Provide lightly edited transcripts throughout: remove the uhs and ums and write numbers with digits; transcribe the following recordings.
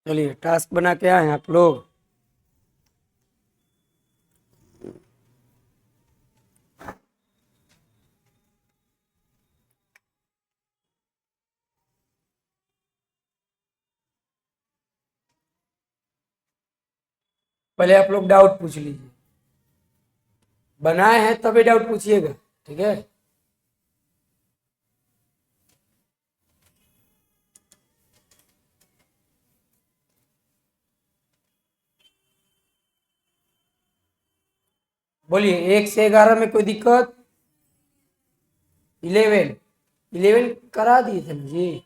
चलिए टास्क बना के आए हैं आप लोग। पहले आप लोग डाउट पूछ लीजिए, बनाए हैं तभी डाउट पूछिएगा, ठीक है। बोलिए 1 से 11 में कोई दिक्कत? 11 11 करा दिए थे ना जी,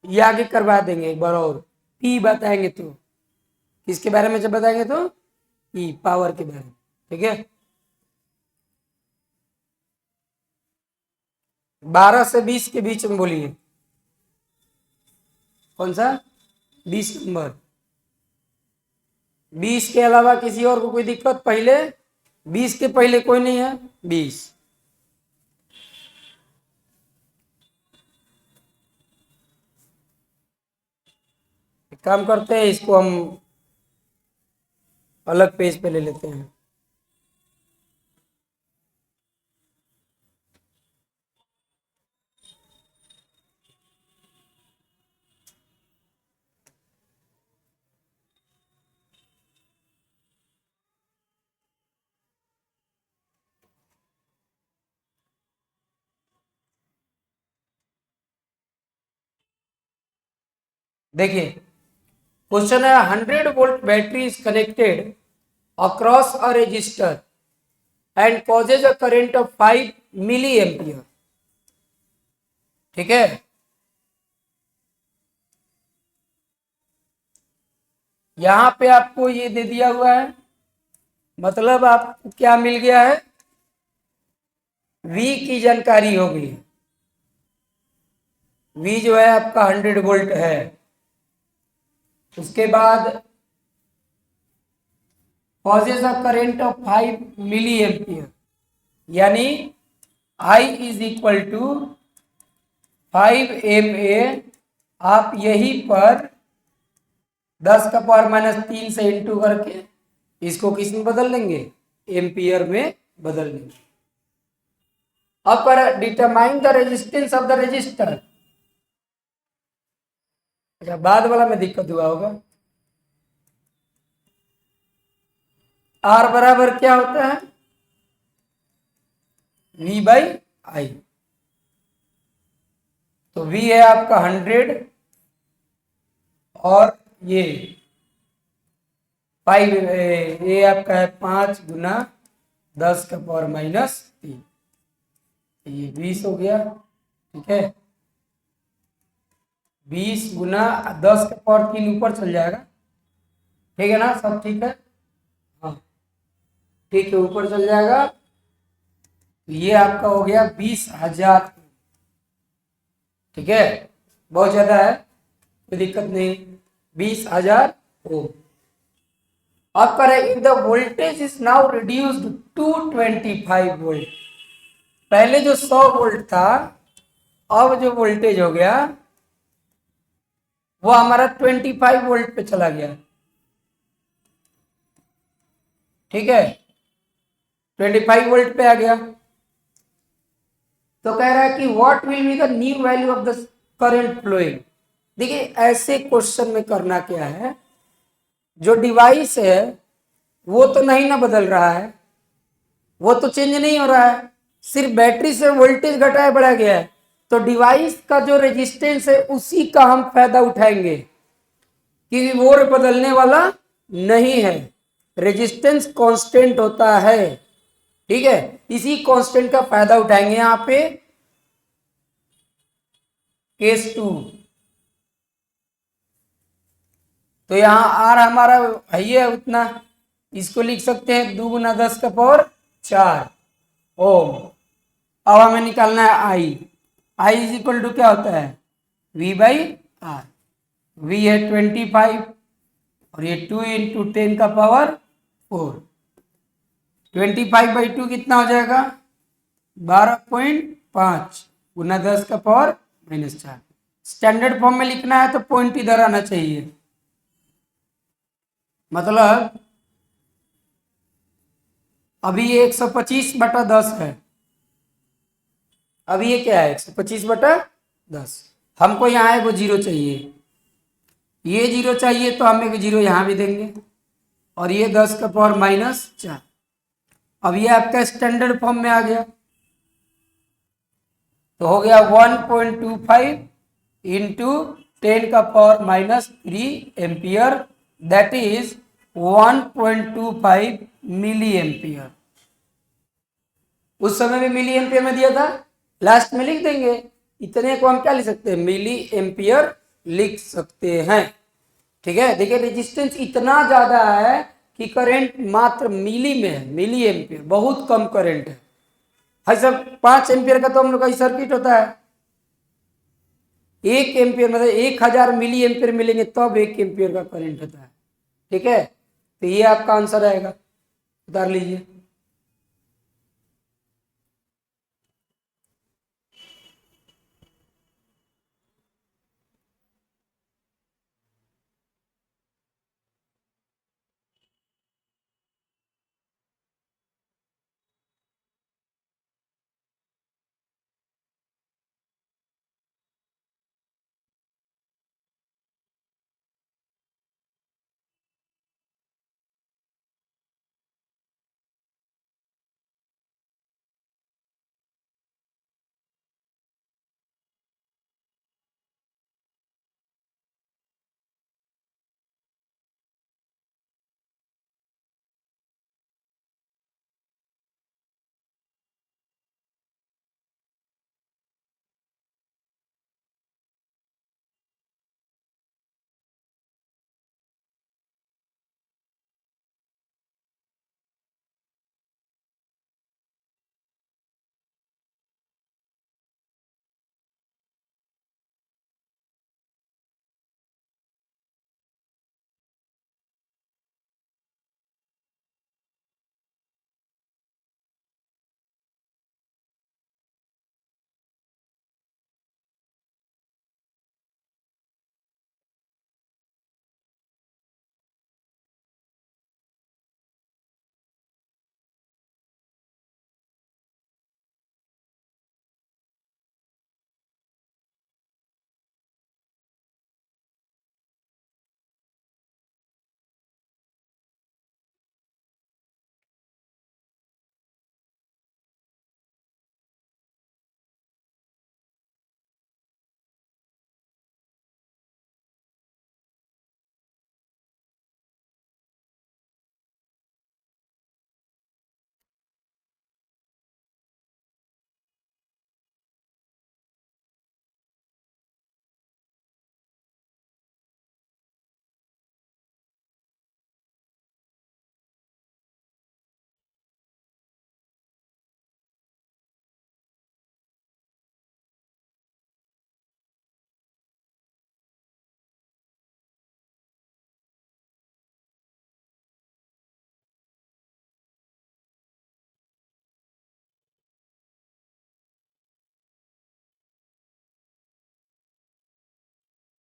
ये आगे करवा देंगे एक बार और। पी बताएंगे तो किसके बारे में जब बताएंगे तो पी पावर के बारे में, ठीक है। 12 से 20 के बीच में बोलिए। कौन सा? 20 नंबर। 20 के अलावा किसी और को कोई दिक्कत? पहले 20 के पहले कोई नहीं है? 20। एक काम करते हैं, इसको हम अलग पेज पे ले लेते हैं। देखिए क्वेश्चन है 100 volt battery is connected across a resistor and causes a current of 5 milliampere, ठीक है। यहां पे आपको ये दे दिया हुआ है, मतलब आपको क्या मिल गया है? V की जानकारी हो गई है। V जो है आपका 100 वोल्ट है। उसके बाद causes a current of 5 milliampere, यानी I is equal to 5 MA। आप यहीं पर 10⁻³ से इंटू करके इसको किस में बदल देंगे? एम्पियर में बदल देंगे। अब पर determine the resistance of the register. अच्छा, बाद वाला में दिक्कत हुआ होगा। R बराबर क्या होता है? V/I। तो V है आपका 100 और ये 5, ये आपका है 5 गुना 10⁻³ ये 20 हो गया, ठीक है। 20 गुना 10⁻³ ऊपर चल जाएगा, ठीक है ना, सब ठीक है। हाँ ठीक है, ऊपर चल जाएगा। तो ये आपका हो गया 20,000, ठीक है। बहुत ज्यादा है, कोई दिक्कत नहीं। 20,000 ओम। अब करें if the voltage is now reduced to 25 volt. पहले जो 100 वोल्ट था, अब जो वोल्टेज हो गया वो हमारा 25 वोल्ट पे चला गया, ठीक है। 25 वोल्ट पे आ गया। तो कह रहा है कि what will be the new value of the current flowing. देखिए ऐसे क्वेश्चन में करना क्या है, जो डिवाइस है वो तो नहीं ना बदल रहा है, वो तो चेंज नहीं हो रहा है, सिर्फ बैटरी से वोल्टेज घटाया बढ़ा गया है। तो डिवाइस का जो रेजिस्टेंस है उसी का हम फायदा उठाएंगे, क्योंकि वो बदलने वाला नहीं है। रेजिस्टेंस कांस्टेंट होता है, ठीक है। इसी कांस्टेंट का फायदा उठाएंगे यहां पे। केस 2, तो यहां आर हमारा है उतना, इसको लिख सकते हैं 2 गुना 10⁴ ओम। अब हमें निकालना है आई इज इक्वल टू क्या होता है? V/R। V है 25 और ये 2 इंटू 10⁴। 25/2 कितना हो जाएगा? 12.5 गुना 10⁻⁴ स्टैंडर्ड फॉर्म में लिखना है तो पॉइंट इधर आना चाहिए, मतलब अभी ये 125/10 है, अभी ये क्या है 125/10, हमको यहाँ एक वो जीरो चाहिए, ये जीरो चाहिए तो हम एक जीरो यहाँ भी देंगे, और ये 10⁻⁻4, अब ये आपका स्टैंडर्ड फॉर्म में आ गया, तो हो गया 1.25 into 10⁻³ ampere, that is 1.25 milliampere. उस समय में मिली एम्पियर में दिया था, लास्ट में लिख देंगे, इतने को हम क्या लिख सकते हैं, मिली एम्पियर लिख सकते हैं। ठीक है, देखिए रेजिस्टेंस इतना ज्यादा है कि करंट मात्र मिली में है, मिली एम्पियर, बहुत कम करंट है भाई साहब। 5 एम्पियर का तो हम लोग का सर्किट होता है, 1 एम्पियर मतलब 1000 मिली एम्पियर मिलेंगे तब 1 एम्पियर का करंट होता है। ठीक है, तो ये आपका आंसर आएगा, उतार लीजिए।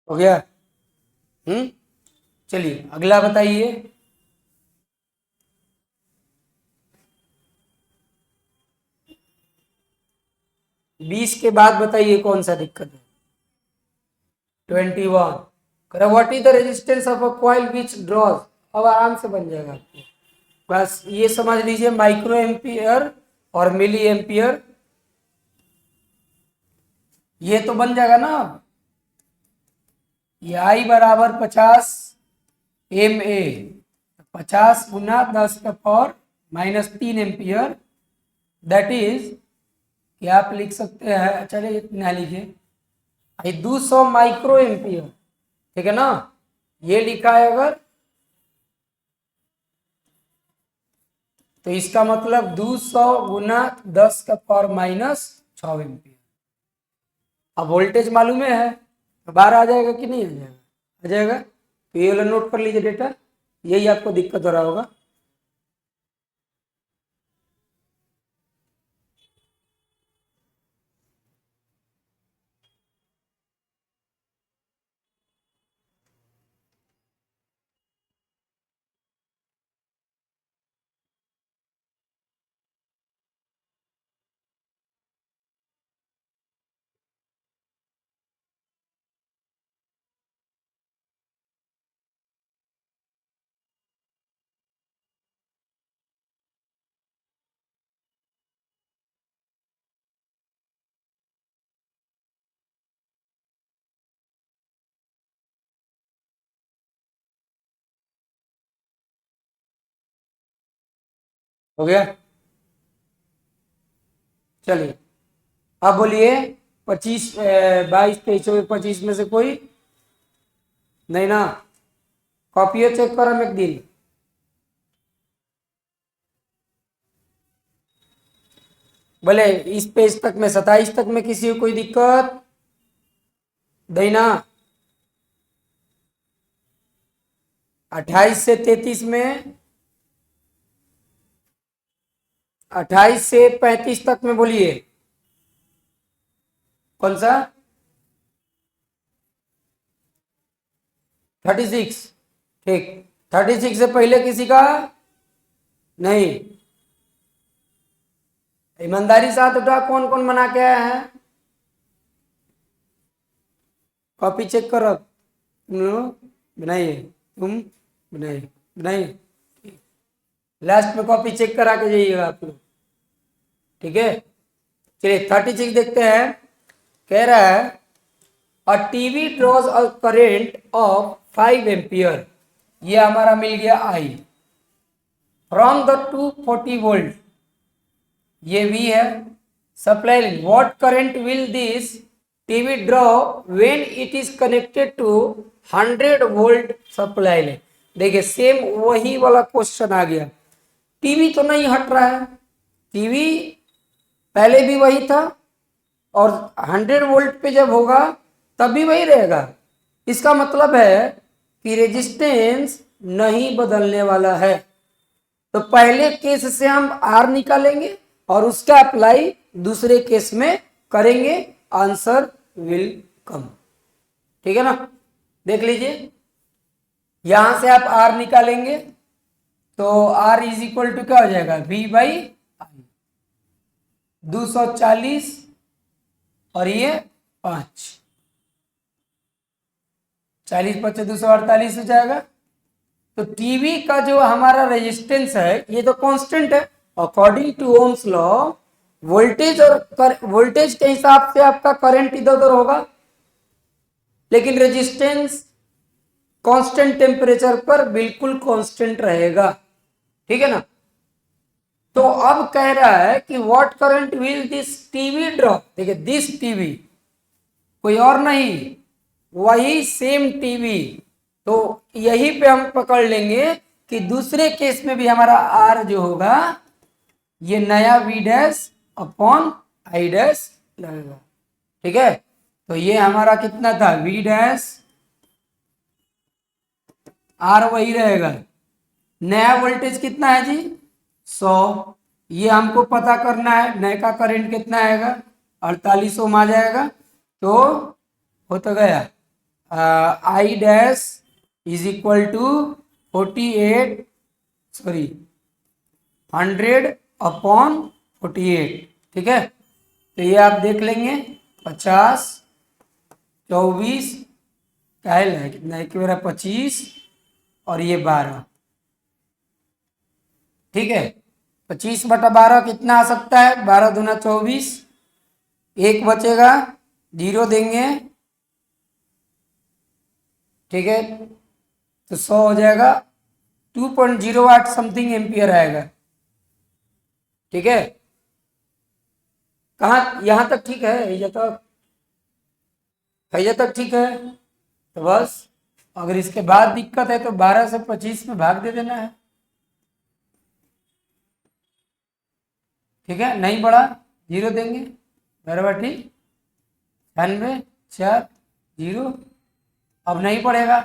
हो गया। चलिए अगला बताइए। 20 के बाद बताइए कौन सा दिक्कत है। 21 करा, what is the resistance of a coil which draws, अब आराम से बन जाएगा आपको, बस ये समझ लीजिए माइक्रो एम्पियर और मिली एम्पियर, ये तो बन जाएगा ना। ये आई बराबर 50 MA, 50 × 10⁻³ एम्पियर, दैट इज कि आप लिख सकते हैं, चलिए इतना लिखिए 200 माइक्रो एम्पियर। ठीक है ना, ये लिखा है अगर, तो इसका मतलब 200 × 10⁻⁻6 एम्पियर। अब वोल्टेज मालूम है तो बाहर आ जाएगा कि नहीं आ जाएगा, आ जाएगा। तो ये वाला नोट कर लीजिए डेटा, यही आपको दिक्कत हो रहा होगा। हो गया। चलिए अब बोलिए 25 22 23 25 में से कोई नहीं ना। कॉपी चेक करो एक दिन। बोले इस पेज तक में 27 तक में किसी को कोई दिक्कत नहीं ना। 28 से 33 में, 28 से 35 तक में बोलिए कौन सा। 36। ठीक। 36 से पहले किसी का नहीं। ईमानदारी से हाथ उठा कौन कौन बना के आया है। कॉपी चेक करो। तुम लोग बनाइए, तुम बनाइए, बनाइए। लास्ट में कॉपी चेक करा के जाइएगा आप लोग। ठीक है। चलिए 36 देखते हैं। कह रहा है a TV draws a current of 5 ampere. ये हमारा मिल गया आई फ्रॉम द 240 वोल्ट। ये वी है। Supply what current will this TV draw when it is connected to 100 volt supply ले। देखिए सेम वही वाला क्वेश्चन आ गया। टीवी तो नहीं हट रहा है, टीवी पहले भी वही था और 100 वोल्ट पे जब होगा तब भी वही रहेगा। इसका मतलब है कि रेजिस्टेंस नहीं बदलने वाला है। तो पहले केस से हम आर निकालेंगे और उसका अप्लाई दूसरे केस में करेंगे, आंसर विल कम। ठीक है ना। देख लीजिए यहां से आप आर निकालेंगे तो आर इज इक्वल टू क्या हो जाएगा, वी बाई आई। 240 और ये 5, 40 पच्चीस 248 हो जाएगा। तो टीवी का जो हमारा रेजिस्टेंस है ये तो कांस्टेंट है। According to Ohm's law voltage और वोल्टेज के हिसाब से आपका करंट इधर उधर होगा, लेकिन रेजिस्टेंस कांस्टेंट टेम्परेचर पर बिल्कुल कांस्टेंट रहेगा। ठीक है ना। तो अब कह रहा है कि what current will this TV draw. देखिए दिस टीवी कोई और नहीं, वही सेम टीवी। तो यही पे हम पकड़ लेंगे कि दूसरे केस में भी हमारा आर जो होगा ये नया V dash upon I dash लगेगा। ठीक है। तो ये हमारा कितना था, वी डैश आर वही रहेगा। नया वोल्टेज कितना है जी, 100। ये हमको पता करना है नए का करंट कितना आएगा, 48 ओम आ जाएगा। तो हो तो गया I dash is equal to 48 sorry 100 upon 48। ठीक है। तो ये आप देख लेंगे 50 24 कायल है कितना, एक मेरा 25 और ये 12। ठीक है। 25/12 कितना आ सकता है, 12 दूना 24, एक बचेगा, जीरो देंगे। ठीक है। तो 100 हो जाएगा, 2.08 समथिंग एम्पियर आएगा। ठीक है। कहाँ यहां तक ठीक है, हैया तक ठीक है। तो बस अगर इसके बाद दिक्कत है तो 12 से 25 में भाग दे देना है। ठीक है। नहीं बढ़ा जीरो देंगे, बराबर ठीक। 96 4 जीरो। अब नहीं पड़ेगा,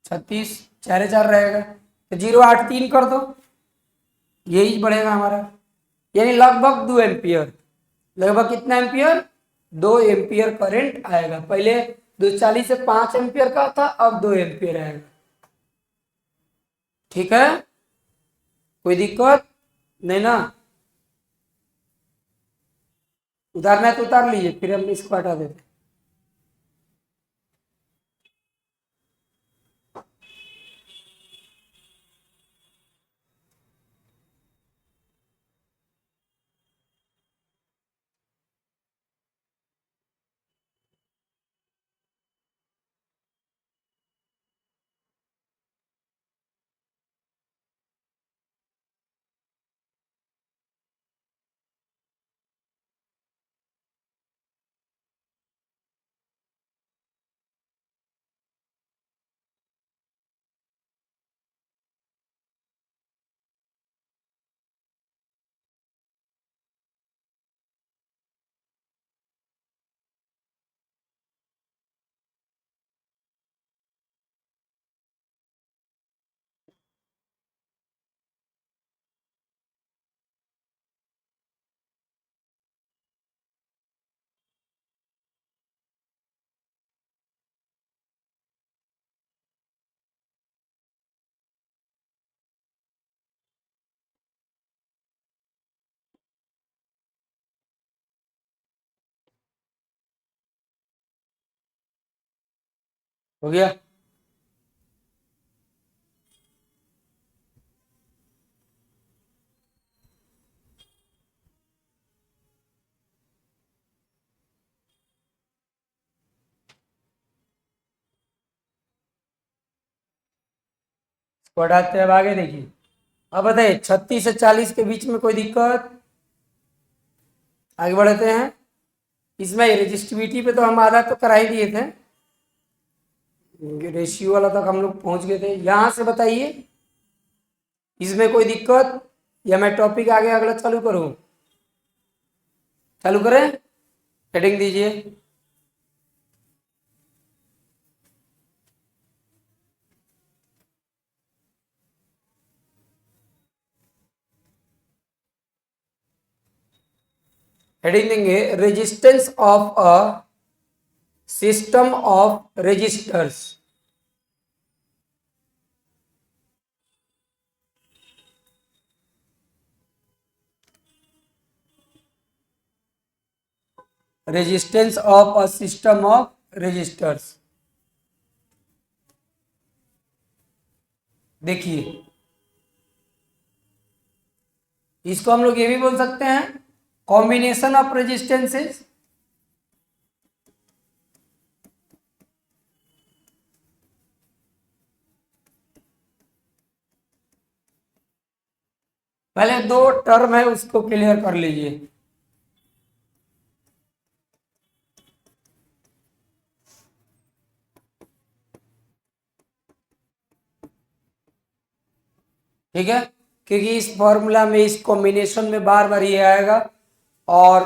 36 4 4 रहेगा तो 0.83 कर दो, यही बढ़ेगा हमारा। यानी लगभग 2 एम्पियर। लगभग कितना एम्पियर, 2 एम्पियर करंट आएगा। पहले 240 से 5 एम्पियर का था, अब 2 एम्पियर आएगा। ठीक है। कोई दिक्कत नहीं ना। उतारना है तो उतार लीजिए, फिर हम इसको हटा देते हैं। हो गया। बढ़ाते हैं, अब आगे देखिए। अब बताइए 36 से 40 के बीच में कोई दिक्कत? आगे बढ़ते हैं। इसमें रेजिस्टिविटी पे तो हम आधा तो करा ही दिए थे, रेशियो वाला तक हम लोग पहुंच गए थे। यहां से बताइए इसमें कोई दिक्कत, या मैं टॉपिक आगे अगला चालू करूं? चालू करें, हेडिंग दीजिए। हेडिंग देंगे resistance of a system of resistors. Resistance of a system of resistors. देखिए इसको हम लोग ये भी बोल सकते हैं कॉम्बिनेशन ऑफ रेजिस्टेंसेस। पहले दो टर्म है उसको क्लियर कर लीजिए। ठीक है, क्योंकि इस फॉर्मूला में इस कॉम्बिनेशन में बार बार ये आएगा और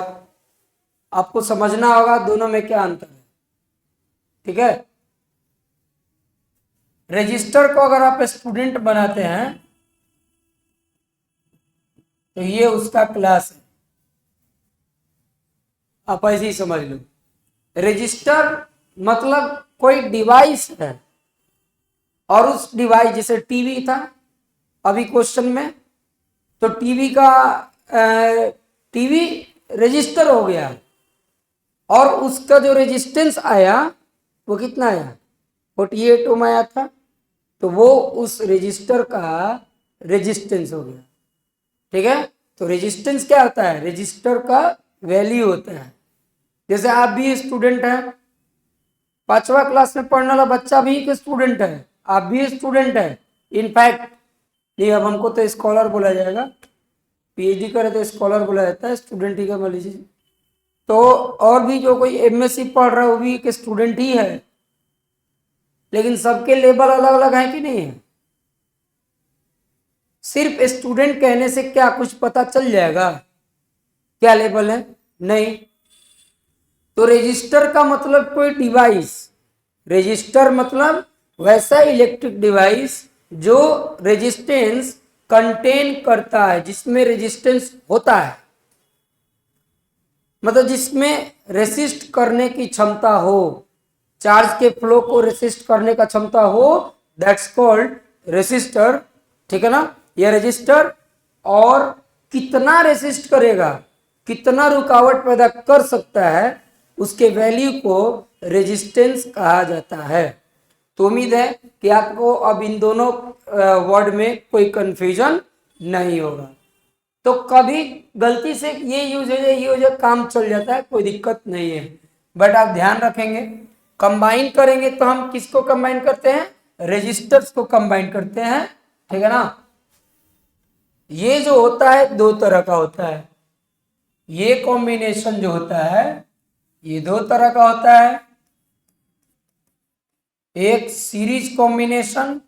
आपको समझना होगा दोनों में क्या अंतर है। ठीक है, रजिस्टर को अगर आप स्टूडेंट बनाते हैं तो ये उसका क्लास है, आप ऐसे ही समझ लो। रजिस्टर मतलब कोई डिवाइस है, और उस डिवाइस जैसे टीवी था अभी क्वेश्चन में, तो टीवी का टीवी रजिस्टर हो गया, और उसका जो रेजिस्टेंस आया वो कितना आया, 48 ओम आया था, तो वो उस रजिस्टर का रेजिस्टेंस हो गया। ठीक है, तो रेजिस्टेंस क्या होता है, रजिस्टर का वैल्यू होता है। जैसे आप भी स्टूडेंट हैं, 5वां क्लास में पढ़ने वाला बच्चा भी एक स्टूडेंट है, आप भी स्टूडेंट है। इनफैक्ट नहीं, अब हमको तो स्कॉलर बोला जाएगा, पीएचडी करे तो स्कॉलर बोला जाता है, स्टूडेंट ही का मान लीजिए। तो और भी जो कोई एमएससी पढ़ रहा है वो भी एक स्टूडेंट ही है, लेकिन सबके लेवल अलग अलग है कि नहीं है? सिर्फ स्टूडेंट कहने से क्या कुछ पता चल जाएगा क्या लेवल है? नहीं। तो रजिस्टर का मतलब कोई डिवाइस, रजिस्टर मतलब वैसा इलेक्ट्रिक डिवाइस जो रेजिस्टेंस कंटेन करता है, जिसमें रेजिस्टेंस होता है, मतलब जिसमें रेसिस्ट करने की क्षमता हो, चार्ज के फ्लो को रेसिस्ट करने का क्षमता हो, दैट्स कॉल्ड रेसिस्टर। ठीक है ना, यह रेजिस्टर। और कितना रेसिस्ट करेगा, कितना रुकावट पैदा कर सकता है, उसके वैल्यू को रेजिस्टेंस कहा जाता है। तो उम्मीद है कि आपको अब इन दोनों वर्ड में कोई कंफ्यूजन नहीं होगा। तो कभी गलती से ये यूज हो जाए, ये हो जाए, काम चल जाता है, कोई दिक्कत नहीं है। बट आप ध्यान रखेंगे, कंबाइन करेंगे तो हम किसको कंबाइन करते हैं, रेजिस्टर्स को कंबाइन करते हैं। ठीक है ना, ये जो होता है दो तरह का होता है, ये कॉम्बिनेशन जो होता है ये दो तरह का होता है, एक सीरीज कॉम्बिनेशन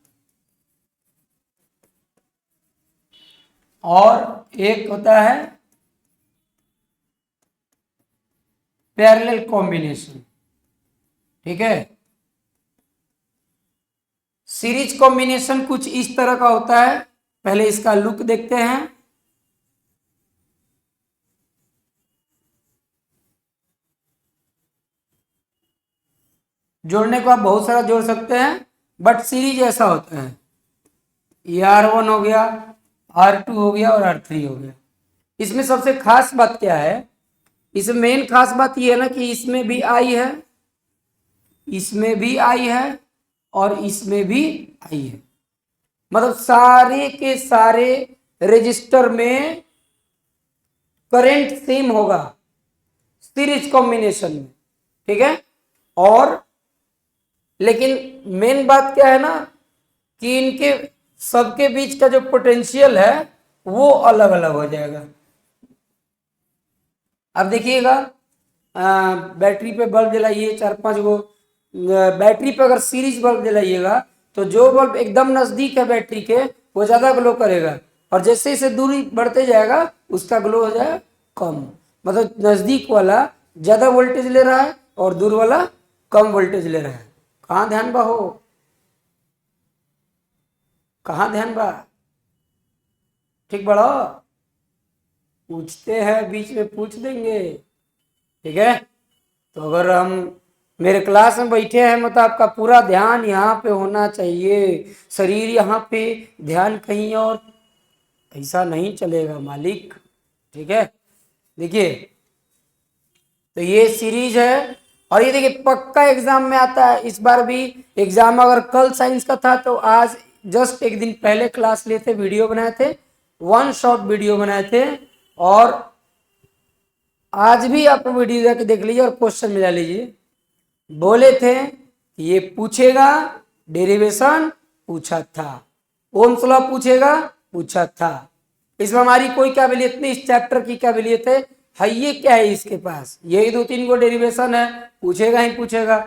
और एक होता है पैरेलल कॉम्बिनेशन। ठीक है, सीरीज कॉम्बिनेशन कुछ इस तरह का होता है, पहले इसका लुक देखते हैं। जोड़ने को आप बहुत सारा जोड़ सकते हैं, बट सीरीज ऐसा होता है, ये R1 हो गया, R2 हो गया और R3 हो गया। इसमें सबसे खास बात क्या है, इसमें मेन खास बात ये है ना कि इसमें भी I है, इसमें भी I है, और इसमें भी आई है। मतलब सारे के सारे रजिस्टर में करंट सेम होगा सीरीज कॉम्बिनेशन में, ठीक है। और लेकिन मेन बात क्या है ना कि इनके सबके बीच का जो पोटेंशियल है वो अलग अलग हो जाएगा। अब देखिएगा, बैटरी पे बल्ब जलाइए 4-5 गो, बैटरी पे अगर सीरीज बल्ब जलाइएगा तो जो बल्ब एकदम नजदीक है बैटरी के वो ज्यादा ग्लो करेगा, और जैसे जैसे दूरी बढ़ते जाएगा उसका ग्लो हो जाएगा कम। मतलब नजदीक वाला ज्यादा वोल्टेज ले रहा है और दूर वाला कम वोल्टेज ले रहा है। कहाँ ध्यान बा हो, कहाँ ध्यान बा, ठीक बड़ा पूछते हैं बीच में पूछ देंगे, ठीक है। तो अगर हम मेरे क्लास में बैठे हैं मतलब आपका पूरा ध्यान यहाँ पे होना चाहिए, शरीर यहाँ पे, ध्यान कहीं और, ऐसा नहीं चलेगा मालिक, ठीक है। देखिए तो ये सीरीज है, और ये देखिए पक्का एग्जाम में आता है। इस बार भी एग्जाम अगर कल साइंस का था तो आज जस्ट एक दिन पहले क्लास लिए थे, वीडियो बनाए थे, 1 शॉट वीडियो बनाए थे, और आज भी आप वीडियो जाके देख लीजिए और क्वेश्चन मिला लीजिए। बोले थे ये पूछेगा, डेरिवेशन पूछा था, ओम्स लॉ पूछेगा पूछा था। इसमें हमारी कोई काबिलियत नहीं, इस चैप्टर की काबिलियत है ये क्या है इसके पास, यही 2-3 गो डेरिवेशन है, पूछेगा ही पूछेगा।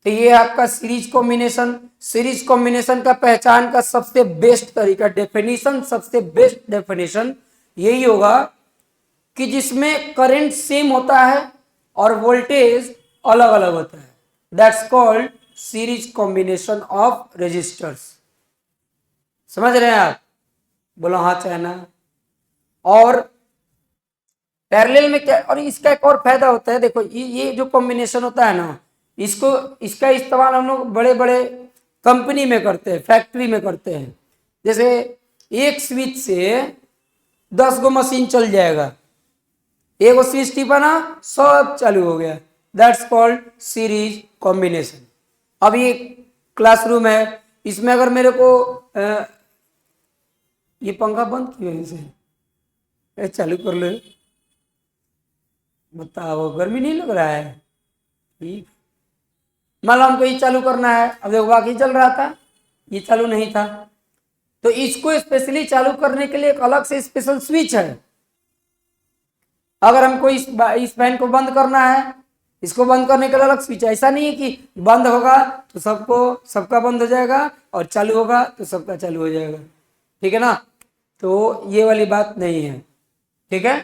तो ये आपका सीरीज कॉम्बिनेशन, सीरीज कॉम्बिनेशन का पहचान का सबसे बेस्ट तरीका, डेफिनेशन, सबसे बेस्ट डेफिनेशन यही होगा कि जिसमें करंट सेम होता है और वोल्टेज अलग अलग होता है, that's called series combination of resistors. समझ रहे हैं आप, बोलो हाँ चाहे ना। और पैरेलल में क्या, और इसका एक और फायदा होता है, देखो ये जो कॉम्बिनेशन होता है ना, इसका इस्तेमाल हम लोग बड़े बड़े कंपनी में करते हैं, फैक्ट्री में करते हैं। जैसे एक स्विच से 10 गो मशीन चल जाएगा, एक वो स्विच टिपाना सब चालू हो गया, दैट्स कॉल्ड सीरीज कॉम्बिनेशन। अब ये क्लासरूम है, इसमें अगर मेरे को ये पंखा बंद क्यों है इसे चालू कर लो, बताओ गर्मी नहीं लग रहा है, ठीक। मान लो हमको ये चालू करना है, अब देखो बाकी चल रहा था, ये चालू नहीं था, तो इसको स्पेशली चालू करने के लिए एक अलग से स्पेशल स्विच है। अगर हमको इस फैन को बंद करना है, इसको बंद करने के लिए अलग स्विच है। ऐसा नहीं है कि बंद होगा तो सबका बंद हो जाएगा और चालू होगा तो सबका चालू हो जाएगा, ठीक है ना। तो ये वाली बात नहीं है, ठीक है।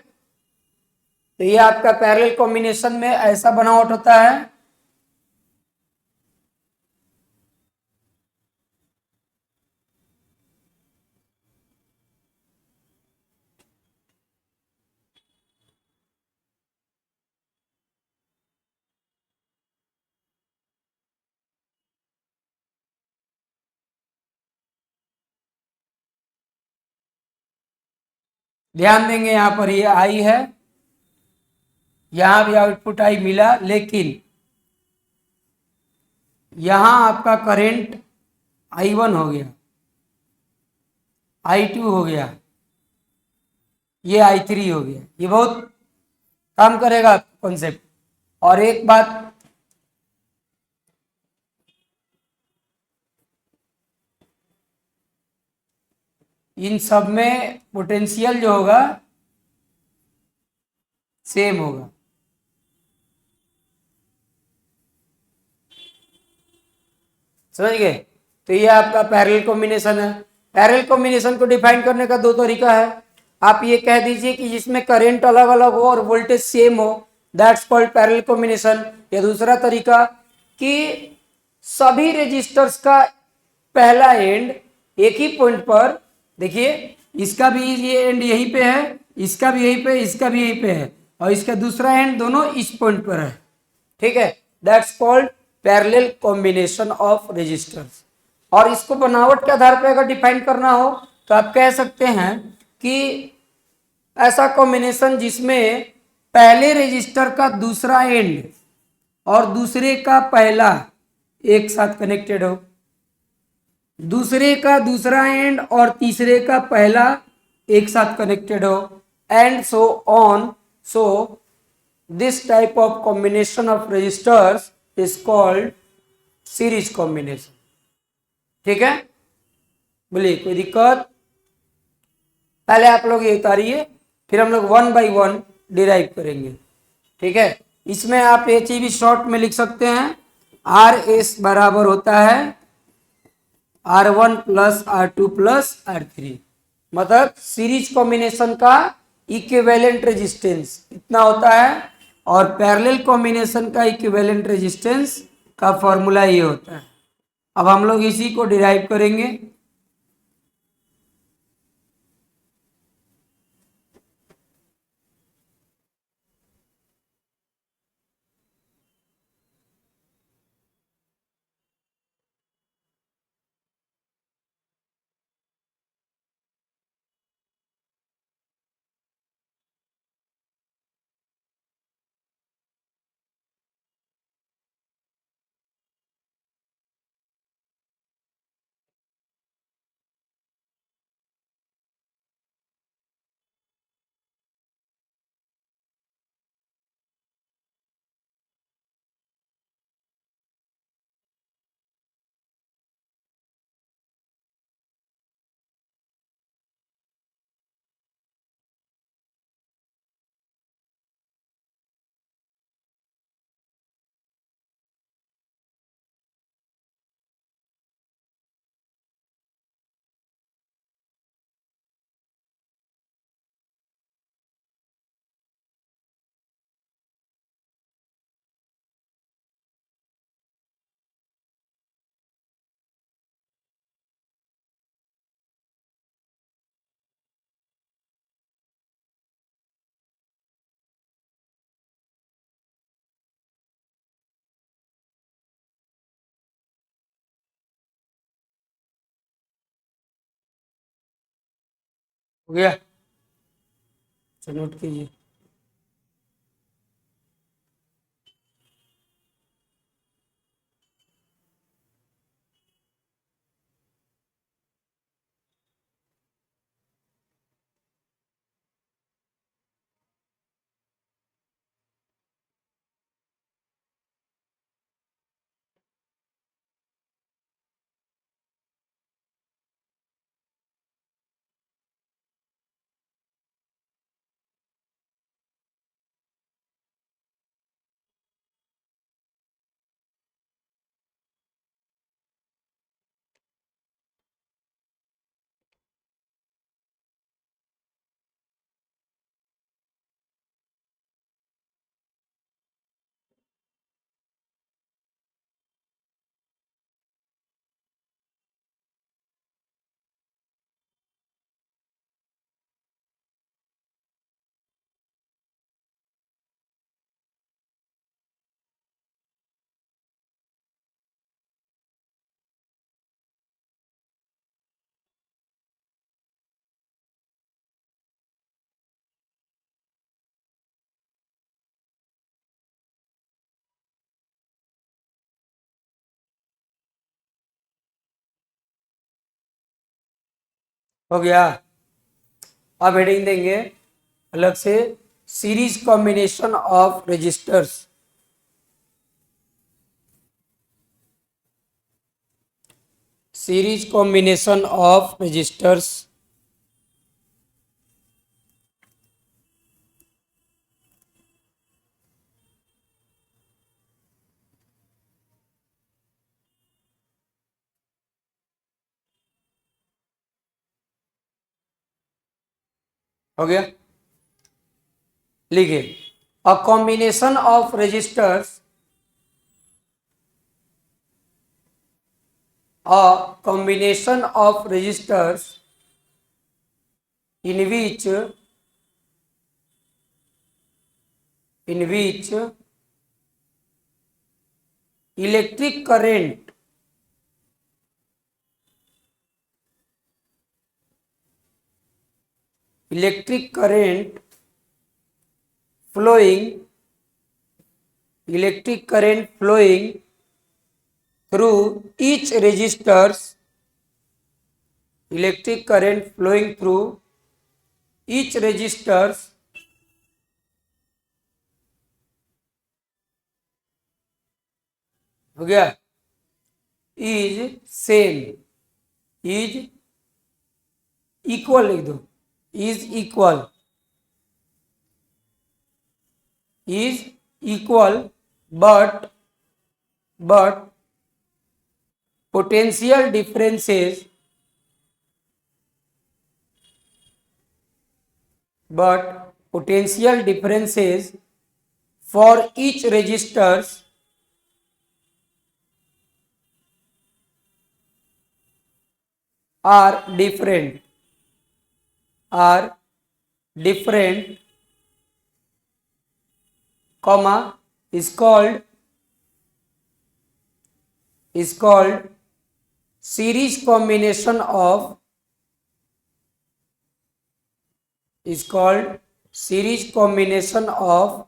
तो ये आपका पैरेलल कॉम्बिनेशन में ऐसा बनावट होता है। ध्यान देंगे, यहां पर ये आई है, यहां भी आउटपुट आई मिला, लेकिन यहां आपका करंट I1 हो गया, I2 हो गया, ये I3 हो गया, ये बहुत काम करेगा कॉन्सेप्ट। और एक बात, इन सब में पोटेंशियल जो होगा सेम होगा, समझ गए। तो ये आपका पैरेलल कॉम्बिनेशन है। पैरेलल कॉम्बिनेशन को डिफाइन करने का 2 तरीका है। आप ये कह दीजिए कि जिसमें करंट अलग अलग हो और वोल्टेज सेम हो, दैट्स कॉल्ड पैरेलल कॉम्बिनेशन। या दूसरा तरीका कि सभी रेजिस्टर्स का पहला एंड एक ही पॉइंट पर, देखिए इसका भी ये एंड यहीं पे है, इसका भी यहीं पे, इसका भी यहीं पे है, और इसका दूसरा एंड दोनों इस पॉइंट पर है, ठीक है। That's called parallel combination of resistors. और इसको बनावट के आधार पर अगर डिफाइन करना हो तो आप कह सकते हैं कि ऐसा कॉम्बिनेशन जिसमें पहले रेजिस्टर का दूसरा एंड और दूसरे का पहला एक साथ कनेक्टेड हो, दूसरे का दूसरा एंड और तीसरे का पहला एक साथ कनेक्टेड हो, and so on. So this type of combination of resistors is called series combination. ठीक है, बोलिए कोई दिक्कत? पहले आप लोग ये उतारिए, फिर हम लोग वन बाई वन डिराइव करेंगे. ठीक है, इसमें आप ये चीज भी शॉर्ट में लिख सकते हैं. आर एस बराबर होता है R1 plus R2 plus R3. मतलब सीरीज कॉम्बिनेशन का इक्विवेलेंट रेजिस्टेंस इतना होता है, और पैरेलल कॉम्बिनेशन का इक्विवेलेंट रेजिस्टेंस का फॉर्मूला ये होता है. अब हम लोग इसी को डिराइव करेंगे. हो गया, चलो नोट कीजिए. हो गया. अब हेडिंग देंगे अलग से, series combination of resistors. Series combination of resistors. हो गया, लिखिए. A combination of resistors, a combination of resistors in which electric current flowing through each resistors, electric current flowing through each resistors हो गया, is same, is equal लिख दो, is equal, is equal, but potential differences, but potential differences for each resistors are different, are different, comma, is called series combination of, is called series combination of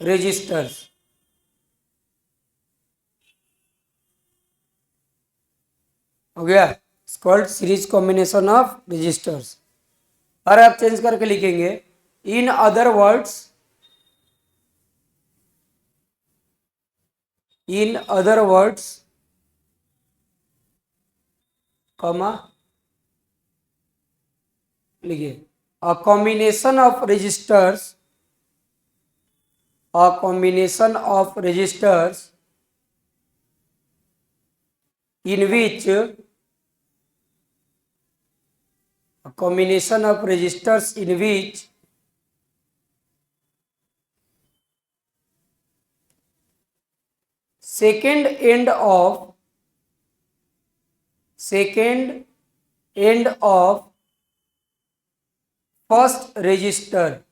resistors. हो गया, it's called series combination of resistors. और आप change करके लिखेंगे in other words, in other words, comma लिखिए a combination of resistors, a combination of resistors in which, a combination of resistors in which second end of first resistor,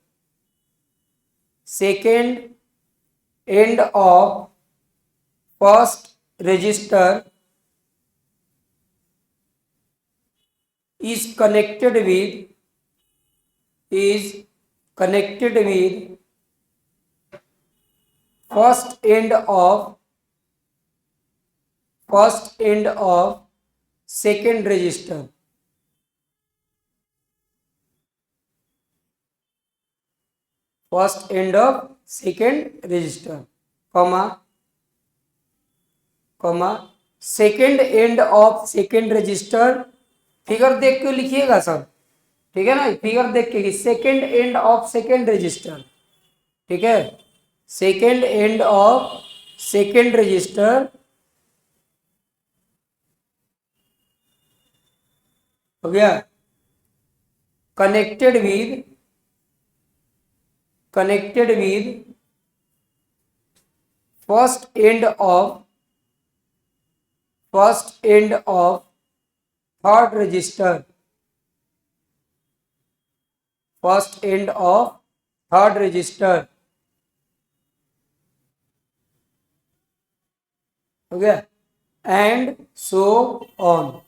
second end of first resistor is connected with first end of second resistor, first end of second resistor, comma second end of second resistor, figure देख के लिखिएगा सब, ठीक है ना, figure देख के second end of second register, ठीक है, second end of second register हो गया, connected with first end of third register, first end of third register हो गया, एंड सो ऑन,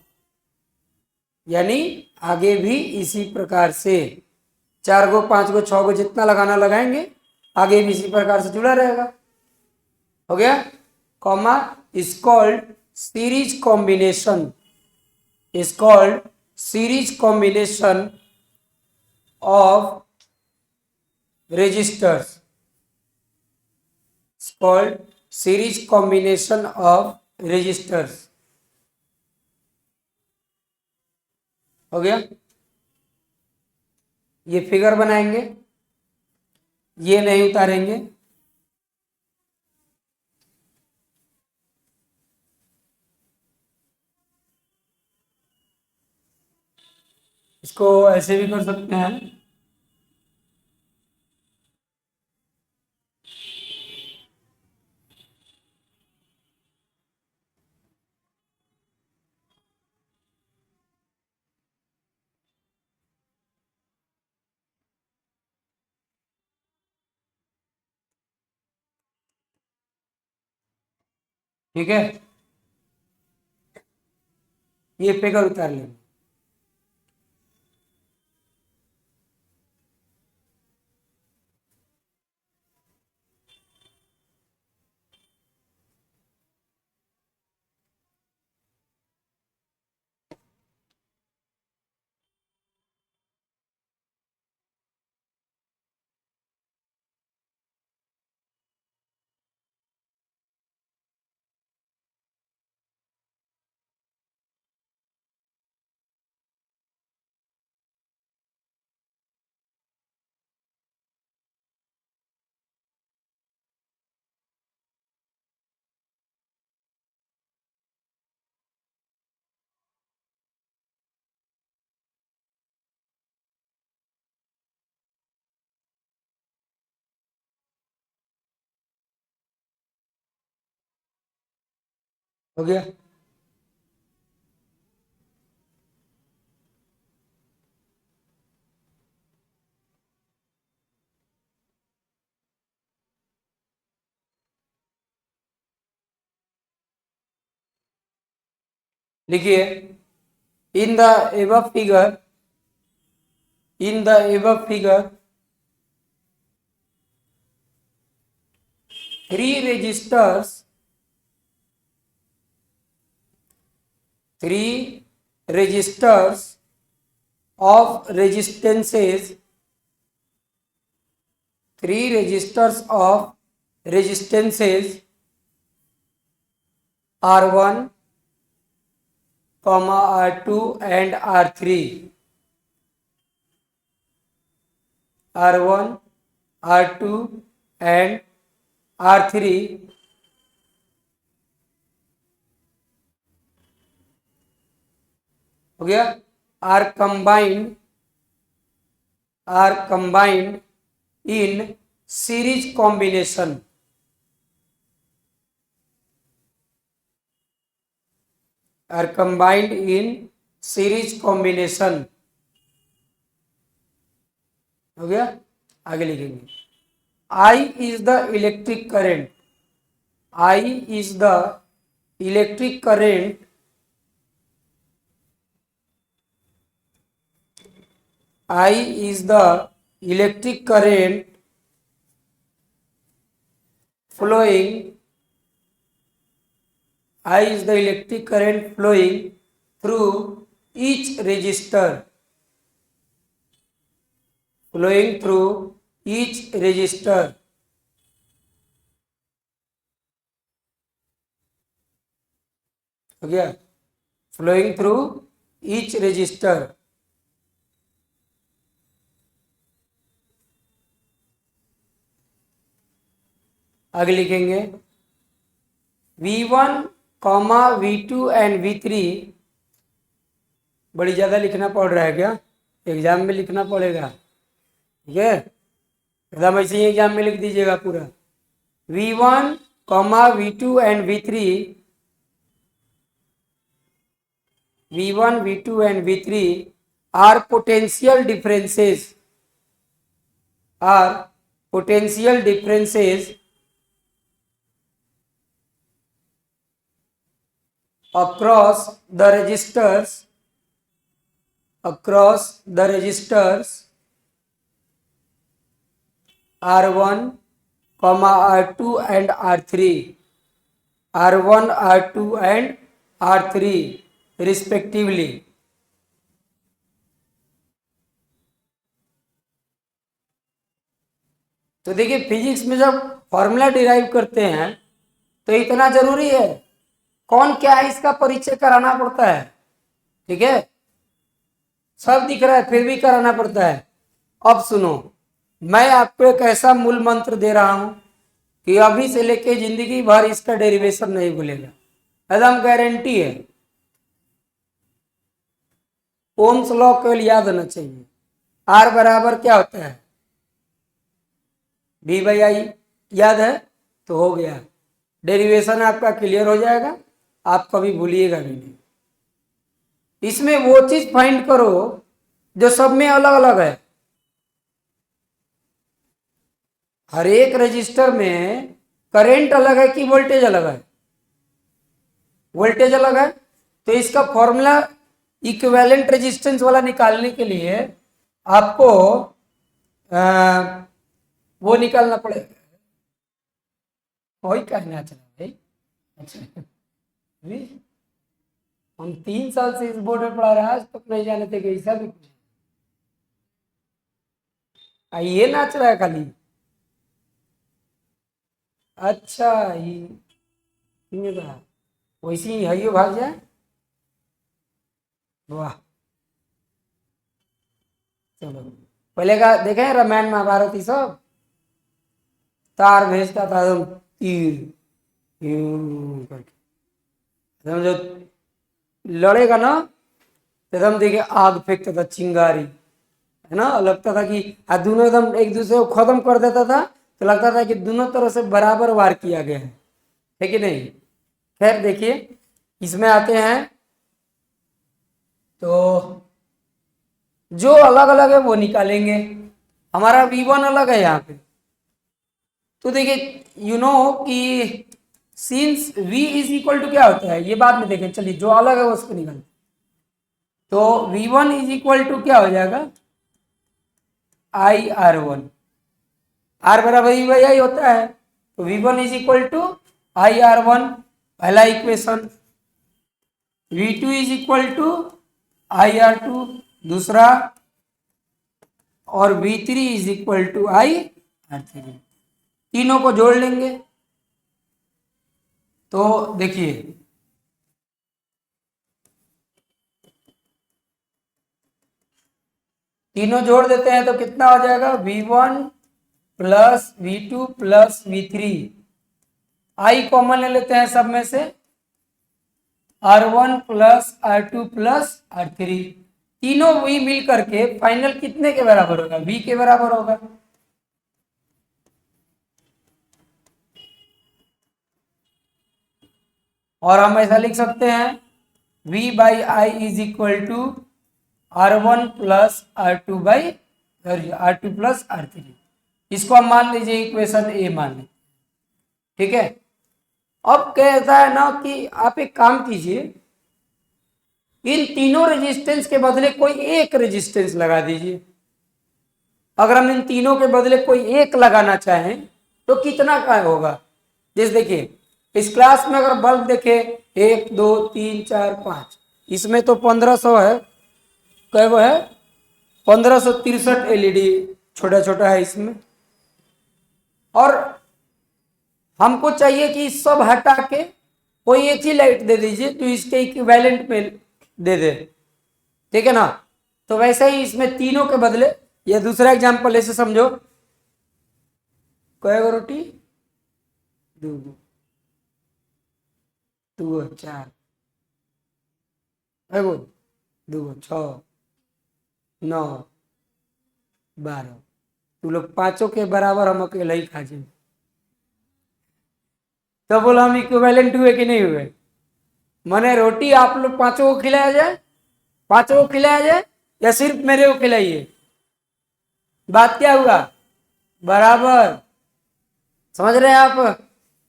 यानी आगे भी इसी प्रकार से 4 गो 5 गो 6 गो जितना लगाना लगाएंगे, आगे भी इसी प्रकार से जुड़ा रहेगा। हो गया, comma is called series combination, is called series combination of resistors, it's called series combination of resistors। हो गया, ये फिगर बनाएंगे, ये नहीं उतारेंगे, इसको ऐसे भी कर सकते हैं, ठीक है, ये फिगर उतार लेंगे। हो गया। लिखिए, in the above figure, in the above figure three resistors, three registers of resistances, three registers of resistances R1, R2 and R3, R1, R2 and R3 हो गया, are combined in series combination, are combined in series combination। हो गया। आगे लिखेंगे, I is the electric current, I is the electric current I is the electric current flowing, I is the electric current flowing through each resistor, flowing through each resistor। हो गया, flowing through each resistor। आगे लिखेंगे, V1, V2 and V3, बड़ी ज़्यादा लिखना पड़ रहा है क्या? एग्जाम में लिखना पड़ेगा, ठीक है? एकदम ऐसे ही एग्जाम में लिख दीजिएगा पूरा। V1, V2 and V3, V1, V2 and V3 are potential differences, are potential differences across the resistors, across the resistors R1, R2 and R3, R1, R2 and R3 respectively. तो देखिए, फिजिक्स में जब formula derive करते हैं तो इतना जरूरी है, कौन क्या है इसका परिचय कराना पड़ता है, ठीक है? सब दिख रहा है फिर भी कराना पड़ता है। अब सुनो, मैं आपको एक ऐसा मूल मंत्र दे रहा हूं कि अभी से लेके जिंदगी भर इसका डेरिवेशन नहीं भूलेगा, एकदम गारंटी है। ओम्स लॉ केवल याद होना चाहिए, आर बराबर क्या होता है, V/I, याद है तो हो गया, डेरिवेशन आपका क्लियर हो जाएगा, आप कभी भूलिएगा भी नहीं। इसमें वो चीज फाइंड करो जो सब में अलग अलग है। हर एक रजिस्टर में करंट अलग है कि वोल्टेज अलग है? वोल्टेज अलग है। तो इसका फॉर्मूला इक्विवेलेंट रेजिस्टेंस वाला निकालने के लिए आपको वो निकालना पड़ेगा। वही कहना चला भाई, अच्छा हम 3 साल से इस बोर्ड में पढ़ा रहे हैं, आज तक नहीं जाने थे कि ऐसा भी कुछ ये नाच रहा है खाली। अच्छा वैसे ही हइयो भाग जाए, वाह। चलो, पहले का देखे रामायण महाभारत, सब तार भेजता था एकदम तीर करके, एकदम जो लड़ेगा ना एकदम देखिए आग फेंकता था, चिंगारी, है ना, लगता था कि दोनों एकदम एक दूसरे को खत्म कर देता था, तो लगता था कि दोनों तरफ से बराबर वार किया गया है कि नहीं? खैर देखिए, इसमें आते हैं तो जो अलग अलग है वो निकालेंगे। हमारा V1 अलग है यहाँ पे, तो देखिए यू नो कि since V is equal to क्या होता है ये बाद में देखें, चलिए जो अलग है उसको निकाल। तो V1 इज इक्वल टू क्या हो जाएगा, IR1। R बराबर ई बाई आई होता है, तो V1 is equal to IR1 पहला equation, V2 is equal to IR2 दूसरा, और V3 is equal to IR3। तीनों को जोड़ लेंगे तो देखिए तीनों जोड़ देते हैं तो कितना हो जाएगा, V1 plus V2 plus V3। आई कॉमन ले लेते हैं सब में से, R1 plus R2 plus R3। तीनों V मिल करके फाइनल कितने के बराबर होगा, V के बराबर होगा। और हम ऐसा लिख सकते हैं V by I is equal to R1 plus R2 by R2 plus R3। इसको हम मान लीजिए इक्वेशन ए मान लीजिए, ठीक है। अब कहता है ना कि आप एक काम कीजिए, इन तीनों रेजिस्टेंस के बदले कोई एक रेजिस्टेंस लगा दीजिए। अगर हम इन तीनों के बदले कोई एक लगाना चाहें तो कितना का होगा। जैसे देखिए इस क्लास में अगर बल्ब देखे 1 2 3 4 5, इसमें तो 1500 है, क्या वो है 1563 LED छोटा छोटा है इसमें। और हमको चाहिए कि सब हटा के कोई एक ही लाइट दे दीजिए तो इसके इक्विवेलेंट में दे दे, ठीक है ना। तो वैसे ही इसमें तीनों के बदले, ये दूसरा एग्जांपल ऐसे समझो, कई रोटी दो दो 4 एगो दो 6 9 12, तू लोग पांचों के बराबर हम अकेला ही खा जाए। तो बोलो हम इक्विवेलेंट हुए कि नहीं हुए। मने रोटी आप लोग पांचों को खिलाया जाए, पांचों को खिलाया जाए या सिर्फ मेरे को खिलाइए, बात क्या हुआ, बराबर। समझ रहे हैं आप,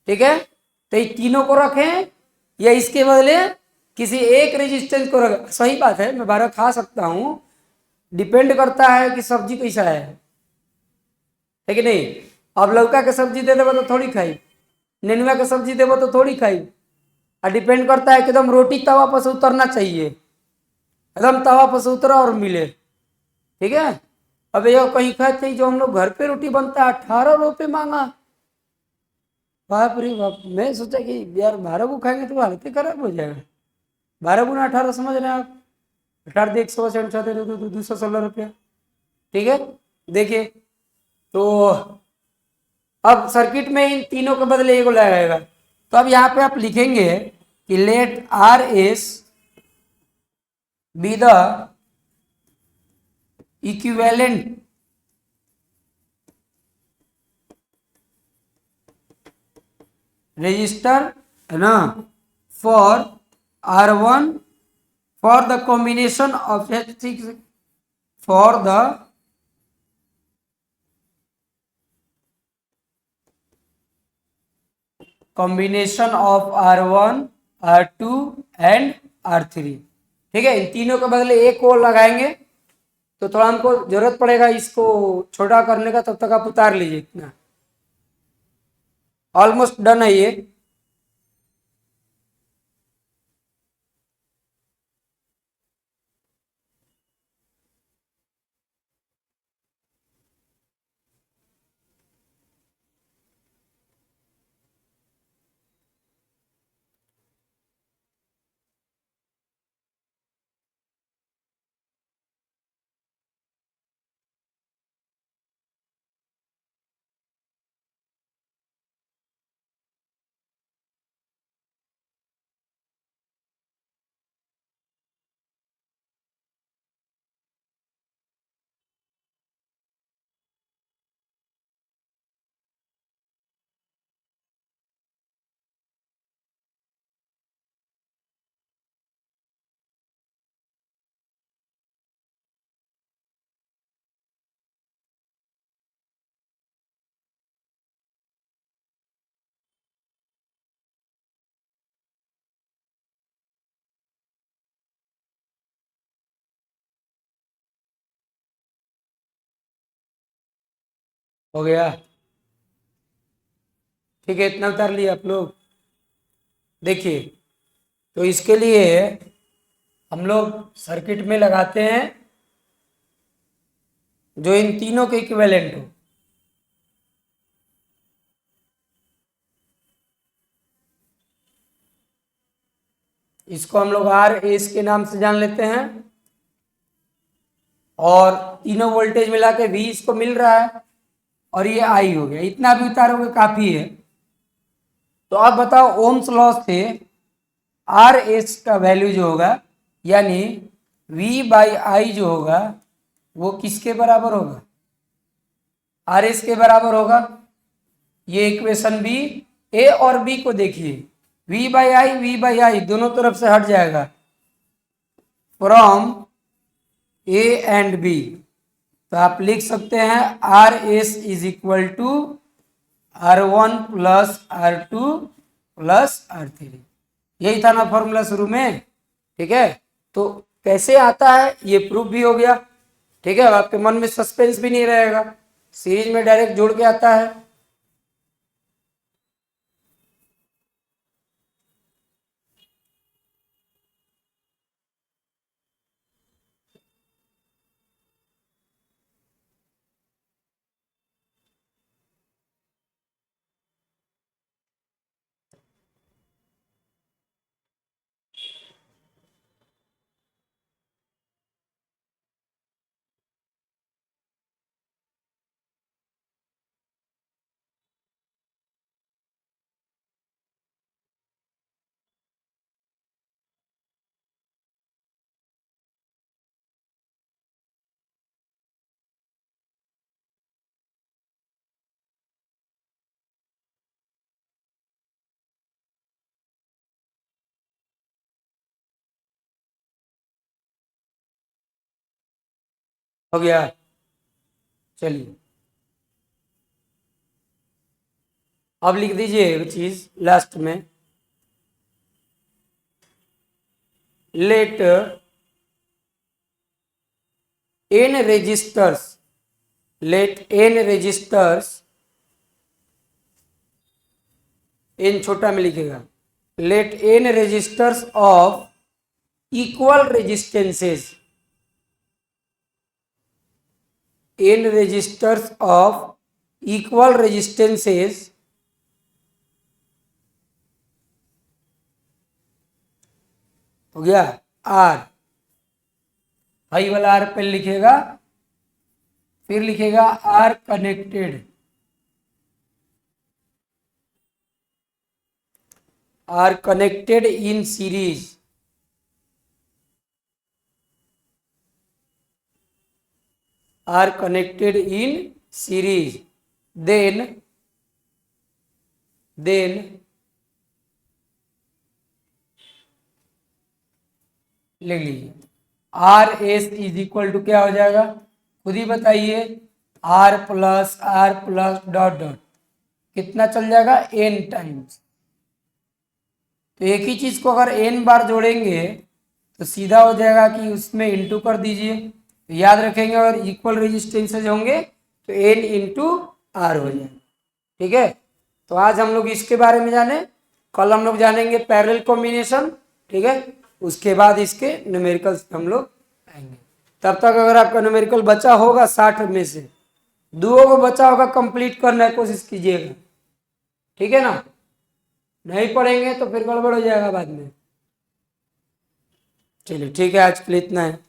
ठीक है। तो ये तीनों को रखें या इसके बदले किसी एक रेजिस्टेंस को रखें, सही बात है, मैं 12 खा सकता हूं, डिपेंड करता है कि सब्जी कैसा है कि नहीं। अब लौका के सब्जी दे देबो तो थोड़ी खाई, नेनुआ के सब्जी देबो तो थोड़ी खाई। और डिपेंड करता है कि एकदम रोटी तवा पर से उतरना चाहिए, एकदम तवा पर से उतरा और मिले, ठीक है। अब ये कहीं खाते जो हम लोग घर पे रोटी बनता है 18 रुपये मांगा, बाप रे बाप। मैं सोचा कि यार 12 को खाएंगे तो हालत ही खराब हो जाएगा। 12 गुना 18 समझ रहे हैं आप, 18 100 216 रुपया, ठीक है। देखिए तो अब सर्किट में इन तीनों के बदले एगो लगाएगा, तो अब यहाँ पे आप लिखेंगे कि let R S be the equivalent resistor है ना for R1 for the combination of for the combination of R1 R2 and R3, ठीक है। इन तीनों के बदले एक और लगाएंगे तो थोड़ा हमको जरूरत पड़ेगा इसको छोटा करने का, तब तक आप उतार लीजिए इतना, ऑलमोस्ट डन है ये। हो गया। ठीक है, इतना उतार लिया आप लोग। देखिए, तो इसके लिए हम लोग सर्किट में लगाते हैं जो इन तीनों के इक्विवेलेंट हो। इसको हम लोग आर एस के नाम से जान लेते हैं, और तीनों वोल्टेज मिला के वी इसको मिल रहा है, और ये आई हो गया। इतना भी उतारोगे काफी है। तो अब बताओ, ओम्स लॉ से आर एस का वैल्यू जो होगा, यानी वी बाई आई जो होगा, वो किसके बराबर होगा? आर एस के बराबर होगा। ये इक्वेशन बी, ए और बी को देखिए, वी बाई आई दोनों तरफ से हट जाएगा, फ्रॉम ए एंड बी। तो आप लिख सकते हैं R S is equal to R1 plus R2 plus R3। यही था ना फॉर्मूला शुरू में। ठीक है, तो कैसे आता है ये प्रूफ भी हो गया। ठीक है, अब आपके मन में सस्पेंस भी नहीं रहेगा, सीरीज में डायरेक्ट जोड़ के आता है। हो गया, चलिए अब लिख दीजिए एक चीज लास्ट में, late n registers, let n registers, n छोटा में लिखेगा, let n registers of equal resistances, n registers of equal resistances हो गया आर, हाई वाला आर पे लिखेगा, फिर लिखेगा are connected, are connected in series, are connected in series, then लिख लीजिए R S is equal to क्या हो जाएगा, खुद ही बताइए, आर प्लस डॉट डॉट कितना चल जाएगा, एन टाइम्स। तो एक ही चीज को अगर एन बार जोड़ेंगे तो सीधा हो जाएगा कि उसमें इंटू कर दीजिए, तो याद रखेंगे, और इक्वल रेजिस्टेंसेज होंगे तो एन इंटू आर हो जाएगा। ठीक है, तो आज हम लोग इसके बारे में जाने, कल हम लोग जानेंगे पैरेलल कॉम्बिनेशन। ठीक है, उसके बाद इसके न्यूमेरिकल्स हम लोग आएंगे। तब तक अगर आपका न्यूमेरिकल बचा होगा 60 में से 2 को बचा होगा, कंप्लीट करने की कोशिश कीजिएगा। ठीक है ना, नहीं पढ़ेंगे तो फिर गड़बड़ हो जाएगा बाद में। चलिए ठीक है, आज के लिए इतना है।